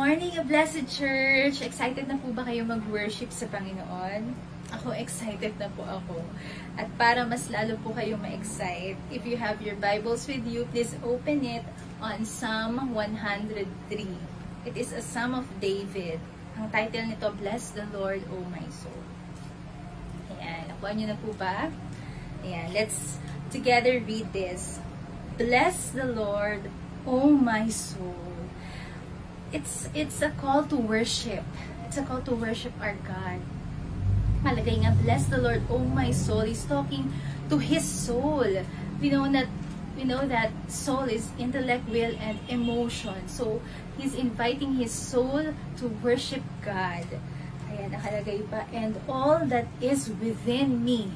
morning, a blessed church! Excited na po ba kayo mag-worship sa Panginoon? Ako, excited na po ako. At para mas lalo po kayo ma-excite, if you have your Bibles with you, please open it on Psalm 103. It is a Psalm of David. Ang title nito, Bless the Lord, O my soul. Ayan, nakuha nyo na po ba? Ayan, let's together read this. Bless the Lord, O my soul. It's a call to worship. It's a call to worship our God. Malagay nga, bless the Lord, O my soul. He's talking to His soul. We know that soul is intellect, will, and emotion. So, He's inviting His soul to worship God. Ayan, nakalagay pa, and all that is within me.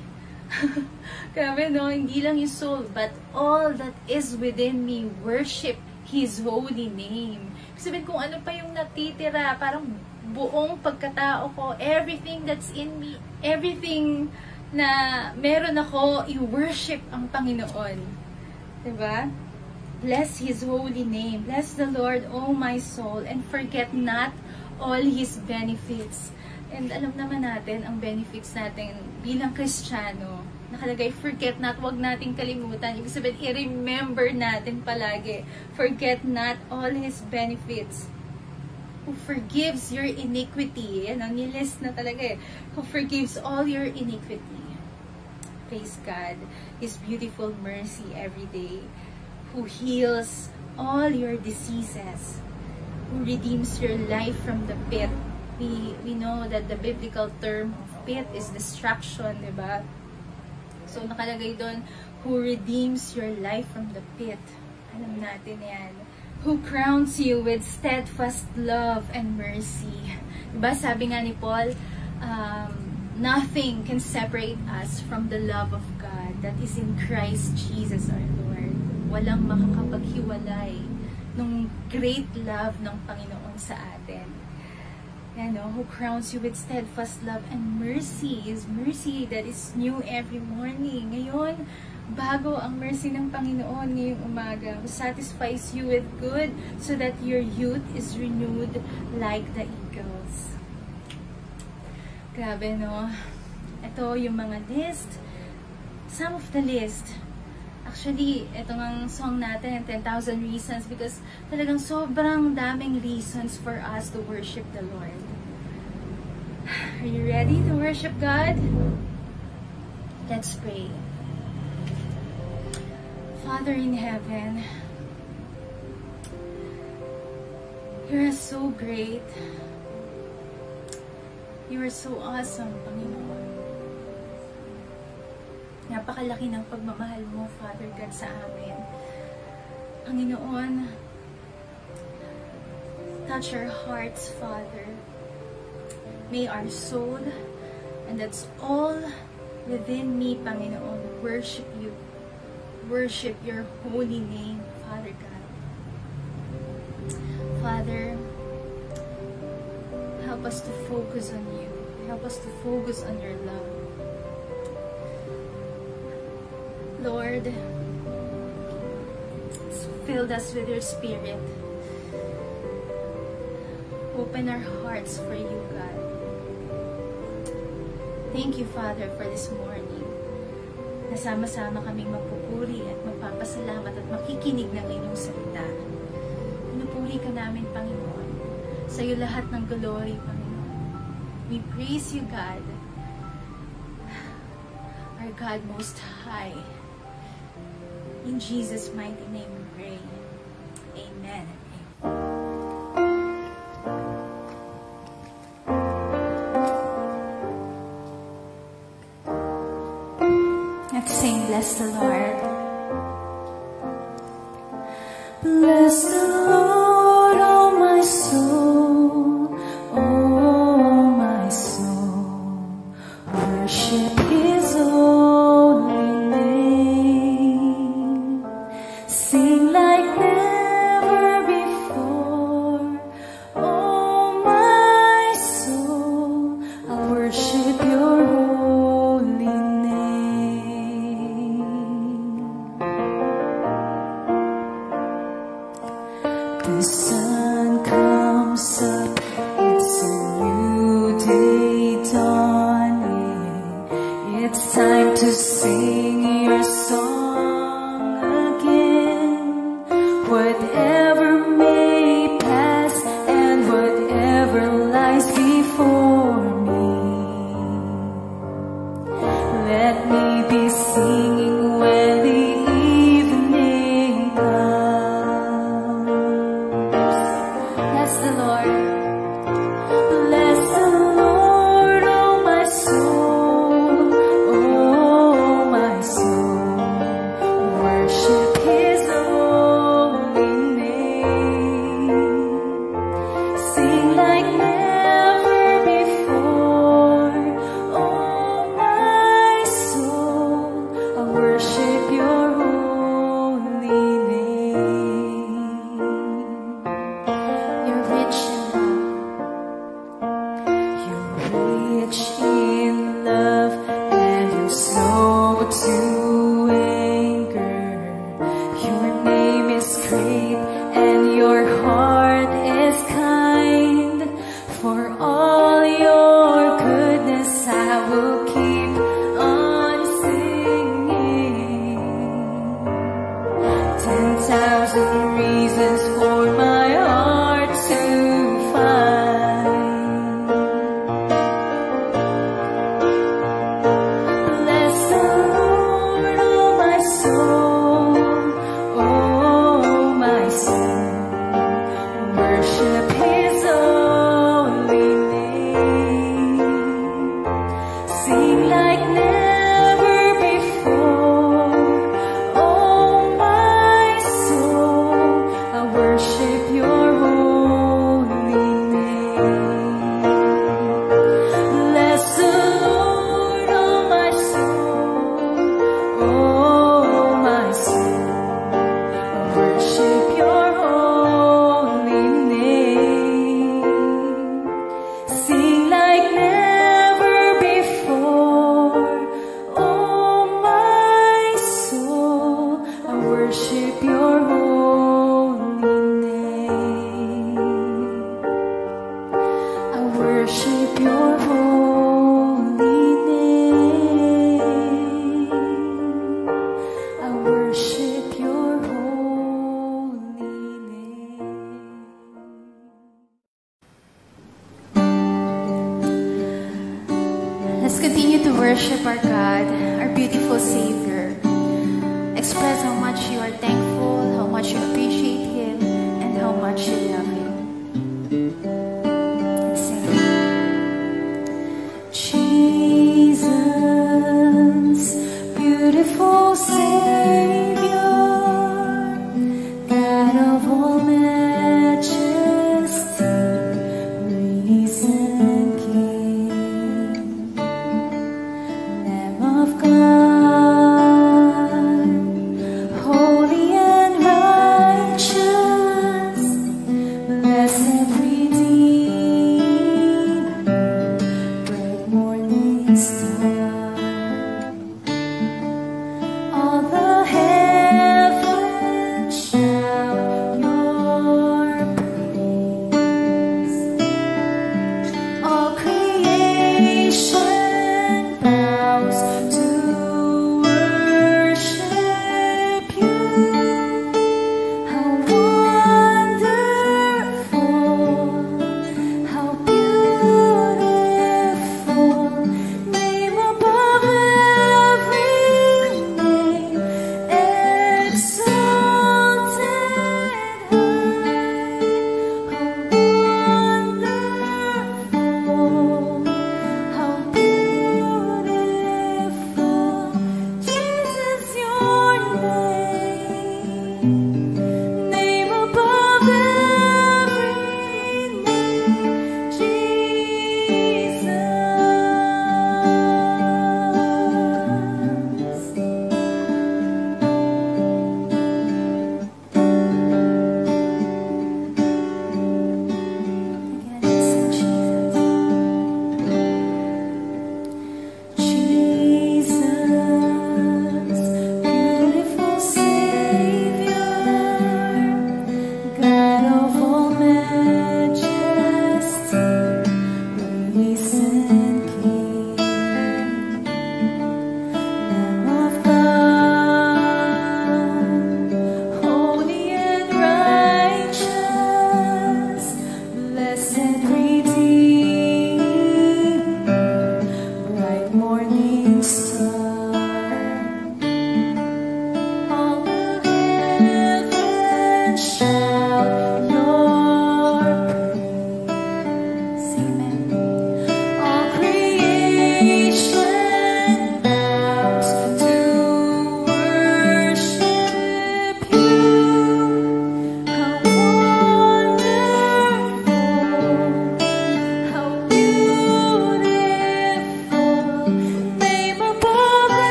Grabe, no? Hindi lang yung soul, but all that is within me, worship His holy name. Sabihin kung ano pa yung natitira, parang buong pagkatao ko, everything that's in me, everything na meron ako, i-worship ang Panginoon. Diba? Bless His holy name. Bless the Lord, O my soul, and forget not all His benefits. And alam naman natin, ang benefits natin bilang Kristiyano, nakalagay, forget not, wag nating kalimutan. Ibig sabihin, i-remember natin palagi. Forget not all His benefits. Who forgives your iniquity. Yan ang nilist na talaga eh. Who forgives all your iniquity. Praise God. His beautiful mercy every day. Who heals all your diseases. Who redeems your life from the pit. We know that the biblical term of pit is destruction, diba? So, nakalagay doon, who redeems your life from the pit. Alam natin yan. Who crowns you with steadfast love and mercy. Diba, sabi nga ni Paul, nothing can separate us from the love of God that is in Christ Jesus our Lord. Walang makakapaghiwalay ng great love ng Panginoon sa atin. Who crowns you with steadfast love and mercy. Is mercy that is new every morning. Ngayon, bago ang mercy ng Panginoon ngayong umaga, who satisfies you with good so that your youth is renewed like the eagles. Grabe, no? Ito yung mga list. Some of the list. Actually, ito ang song natin, 10,000 Reasons, because talagang sobrang daming reasons for us to worship the Lord. Are you ready to worship God? Let's pray. Father in heaven, You are so great. You are so awesome, Panginoon. Napakalaki ng pagmamahal mo, Father God, sa amin. Panginoon, touch our hearts, Father. May our soul, and that's all within me, Panginoon, worship You. Worship Your holy name, Father God. Father, help us to focus on You. Help us to focus on Your love. Lord, fill us with Your Spirit. Open our hearts for You, God. Thank You, Father, for this morning. Nasama-sama kaming magpupuri at magpapasalamat at makikinig ng Inyong salita. Pinupuri Ka namin, Panginoon. Sa Iyo lahat ng glory, Panginoon. We praise You, God. Our God Most High. In Jesus' mighty name we pray. Amen. Let's sing, bless the Lord. Bless the Lord, oh my soul, oh my soul. Worship His holy name. Sing like never before, oh my soul. I'll worship Your holy name. The sun comes sing your song again. Whatever may pass and whatever lies before me, let me be singing when the evening comes. Bless the Lord. Bless the Lord, oh my soul, oh my soul. Worship His holy name. Sing like never before, oh my soul. I worship your holy name. You're rich in love. You're rich in love, and you're slow to anger. Your name is great, and your heart is kind. For all your goodness, I will keep on singing. 10,000 reasons for my heart to find. Bless the Lord, oh my soul, oh my soul. Worship His holy name. Sing like never before, oh my soul. I worship your holy name. Bless the Lord, oh my soul, oh my soul. I worship your holy name. Sing like never before, oh my soul. I worship your holy name. I worship your holy name. I worship your holy name. Let's continue to worship our God, our beautiful Savior. Express how much you are thankful, how much you appreciate Him, and how much you love Him. And sing. Jesus, beautiful Savior, God of all majesty, risen King, Lamb of God, holy and righteous, blessed Redeemer, bright morning star. All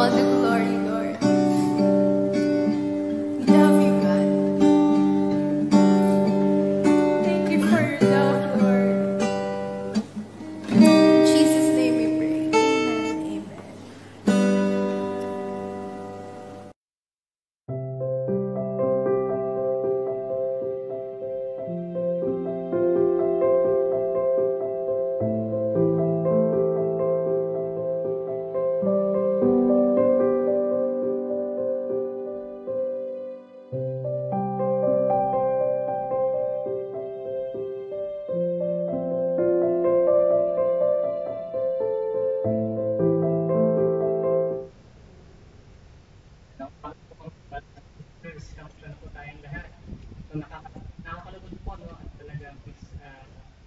all the glory, Lord. We love you, God. Thank you for your love, Lord. In Jesus' name we pray. Amen. Amen. Kamusta na po tayong lahat? So nakakalugod po, no? At talagang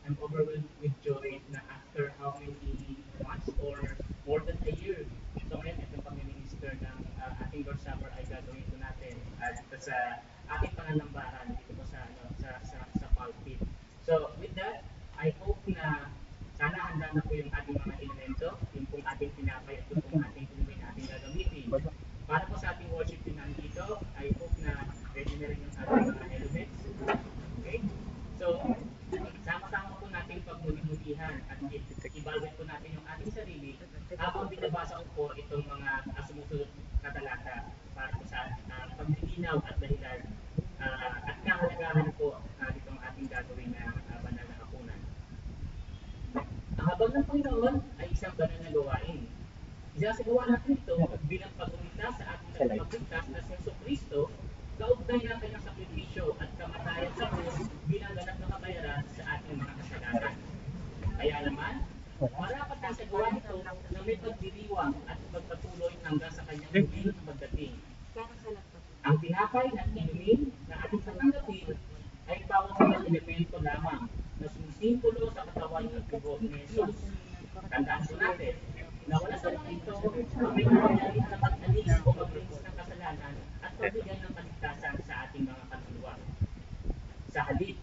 I'm overwhelmed with joy na after how many months or more than a year. So ngayon, itong pag-minister ng ating Lord Supper ay gagawin po natin dito sa ating pananambahan dito po sa pulpit. So with that, I hope na sana handa na po yung ating mga elemento, yung pong ating tinapay at yung pong ating inumin na ating gagamitin. Para po sa ating worship din nandito, I hope na ready na rin yung ating mga elements. Okay? So, sama-sama po natin pagmuli-mulihan at ibalwin po natin yung ating sarili habang binabasa ko po itong mga sumusunod na talata para po sa paglilinaw at dahilan at kahalagahan po nitong ating gagawin na banal na hapunan. Ang habag ng Panginoon ay isang banal na gawain. Isasagawa natin ito bilang pag-umitas sa ating tagapagligtas na si Jesucristo, kaugnay ng kanyang sakripisyo at kamatayan sa krus bilang ganap na kabayaran sa ating mga kasalanan. Kaya naman, marapat na sagawa ito na may pagdiriwang at pagpatuloy hanggang sa kanyang muling pagdating. Ang tinapay at inumin na ating tatanggapin ay bawat mga elemento lamang na sumisimbolo sa katawan at dugo ni Jesus. Tandaan po natin, na wala sa mga ito ang may nangyayari na mag-alis o mag-release ng kasalanan at pagbigay ng kaligtasan sa ating mga kaluluwa. Sa halip,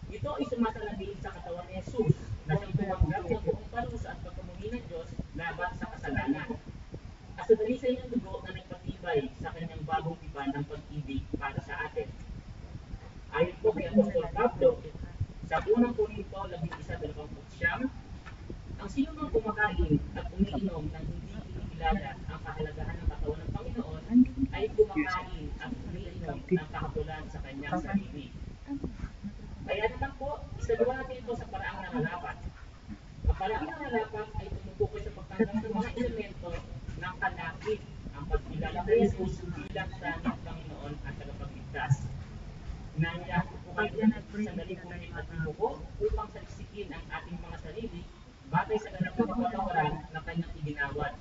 ito ay sumasalangin sa katawan ni Jesus na siyang tumanggap ng buong parusa at pagkamuhi ng Diyos laban sa kasalanan. At sa dalisay ng dugo na nagpatibay sa kanyang bagong tipan ng pag-ibig para sa atin. Ayon po kay Apostol Pablo, sa unang Korinto 11:29, ang sino mang kumakain at umiinom ng hindi kinikilala ang kahalagahan ng katawan ng Panginoon ay kumakain at umiinom ng kahabulan sa kanyang sarili. Kaya naman po, isagawa natin ito sa paraang nangalapat. Ang paraang nangalapat ay tumutukoy sa pagtanggap ng mga elemento ng kalakip, ang pagkilala kay Jesus bilang tanging Panginoon at tagapagligtas. Nangyayari po kayo ng sandali ngunit at binuko upang saliksikin ang ating mga sarili batay sa ganap na kapatawaran na kanyang iginawad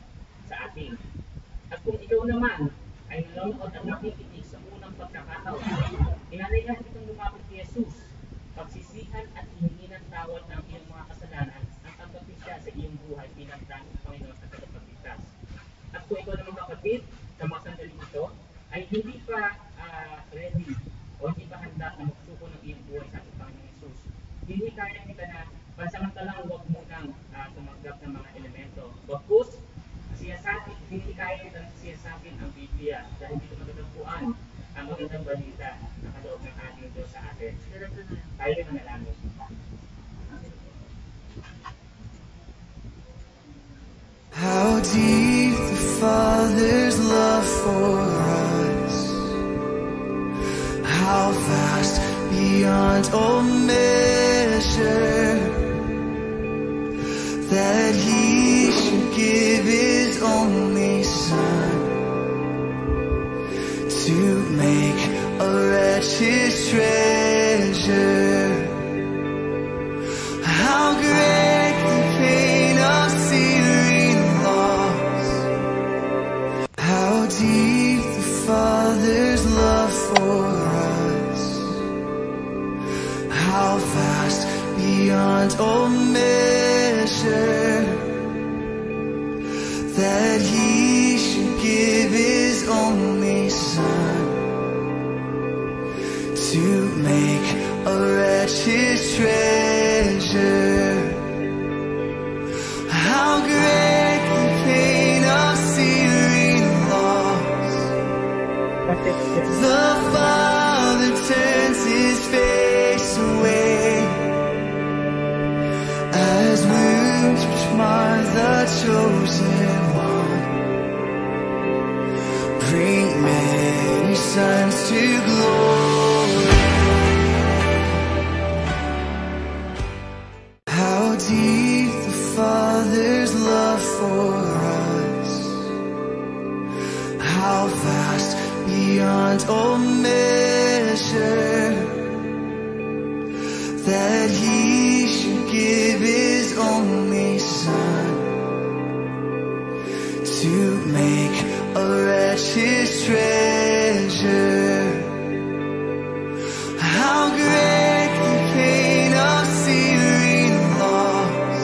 sa atin. At kung ikaw naman ay nanonood at nakikinig sa unang pagkakataon, inanayahan itong lumapit kay Jesus, pagsisihan at hihingi ng tawad ng iyong mga kasalanan at tanggapin siya sa iyong buhay bilang tanging Panginoon at tagapagligtas. At kung ikaw naman kapatid, sa mga sandaling ito, ay hindi pa ready o hindi pa handa na magsuko ng iyong buhay sa ating Panginoon Jesus, hindi kaya kita na pansamantalang huwag munang tumanggap ng mga elemento. Bagkus, hindi kaya kita siyasapin ang Biblia dahil dito matatagpuan ang magandang balita na kaloob ng ating Diyos sa atin. Tayo rin manalangin. How deep the Father's love for us, how vast beyond all measure, that He should give His only Son to make a wretch His treasure. How great the pain of searing loss, how deep the Father's love for us, how vast beyond all measure, that He should give His only Son to make a wretch His treasure. How great the pain of searing The Father turns his face away as wounds which mar the chosen one bring many sons to glory. How deep the Father's love for us, how vast beyond all measure, that he should give his only Son to make a wretch his treasure. How great the pain of searing loss,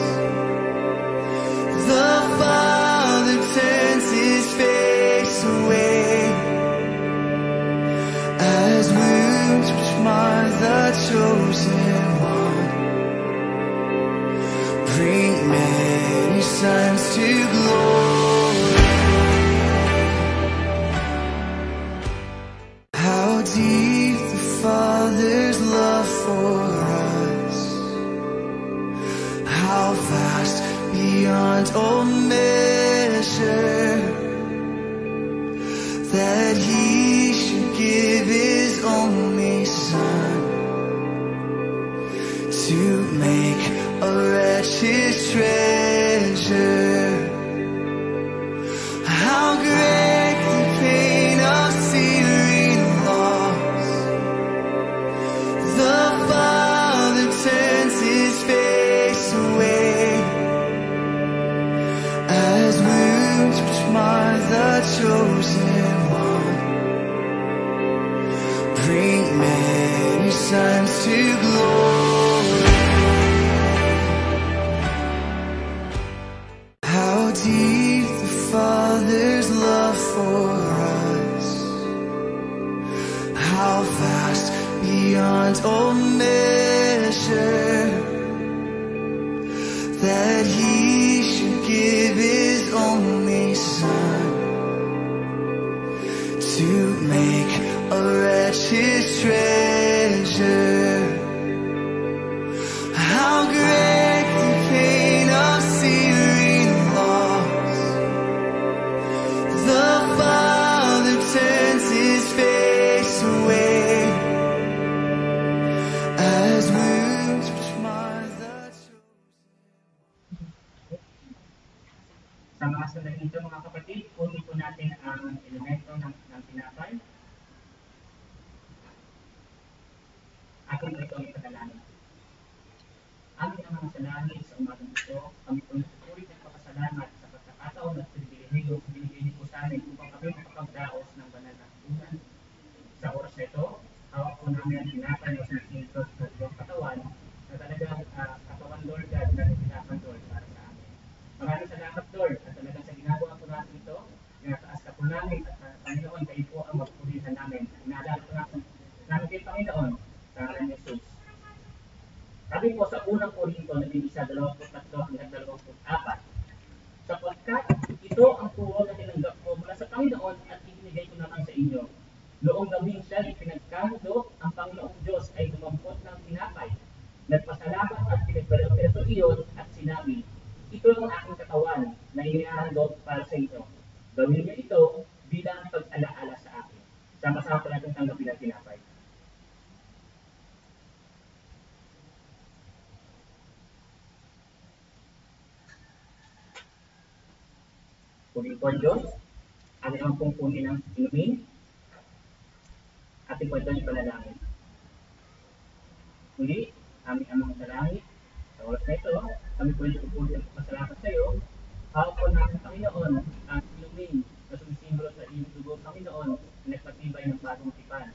the Father turns his face away as wounds which mar the chosen one bring many sons to glory. How deep the Father's love for us, how vast beyond all measure, that he should give his only Son to make a wretch his treasure. How great the pain of searing loss, the Father turns his face away as wounds which mar the chosen one bring many sons to glory. How deep the Father's love for us, how vast beyond all measure, that he should give his only Son to make a wretch his treasure. How great the pain of searing loss, the Father turns his face away as wounds which mar the chosen. Sa mga sandali ito mga kapatid, kunin po natin ang elemento ng tinapay. Atin po ito ang ipadalangin. Aming ang mga salangit sa umagang ito, kami po nagpupuri ng papasalamat sa pagkakataon at pribilehiyo binigay niyo po sa amin upang kami makapagdaos ng banal na hapunan. Sa oras na ito, hawak po namin ang tinapay na sinisinto sa iyong katawan na talagang katawan, Lord God, na nagtinapan, Lord, para sa amin. Maraming salamat, Lord, at talagang sa ginagawa po natin ito, tinataas ka po namin at Panginoon, kayo po ang magpurihan namin. Inaalala po namin kayo, Panginoon, sa ngalan ni Jesus. Sabi po sa unang Korinto, 11:23-24, sapagkat ito ang puro na tinanggap ko mula sa Panginoon at ibinigay ko naman sa inyo. Noong gabing siya ipinagkando, ang Panginoong Diyos ay dumampot ng tinapay, nagpasalamat at pinagpalapiso iyon at sinabi, ito ang aking katawan na inihahandog para sa inyo. Gawin niyo ito bilang pag-alaala sa akin. Sama-sama po natin tanggapin ang tinapay. Pugin po ang Diyos, amin ang pong punin ng inumin, ating po ito ang ipanalangin. Muli, aming amang salangit, sa oras na ito, kami po ito pupunin ang pasalamat sa iyo, hawak po namin, Panginoon, ang inumin na sumisimbolo sa iyong dugo, Panginoon, na nagpatibay ng bagong tipan.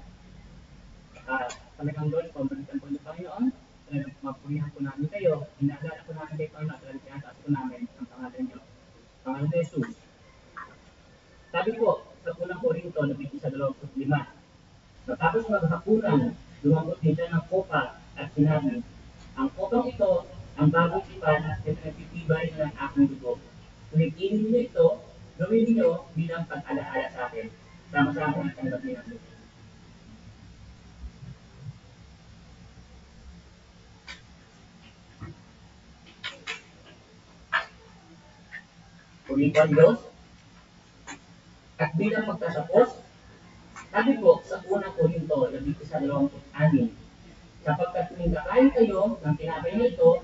Talagang Lord, pamalitan po niyo, Panginoon, talagang mapurihan po namin kayo, inaalala po namin kayo, Panginoon, talagang tinataas po namin ang pangalan niyo. Pangalan ni Jesus. Sabi po, sa unang Korinto, 11:25, matapos maghapunan, lumambot din siya ng kopa at sinabi, ang kopang ito, ang bagong tipan at nagtitibay ng aking dugo. Kung inin niyo ito, gawin niyo bilang pag-alaala sa akin. Sama-sama ang tanggapin natin. Puritan Diyos. At bilang magtatapos, sabi po sa unang Korinto, 11:26, sapagkat kung kakain kayo ng tinapay na ito,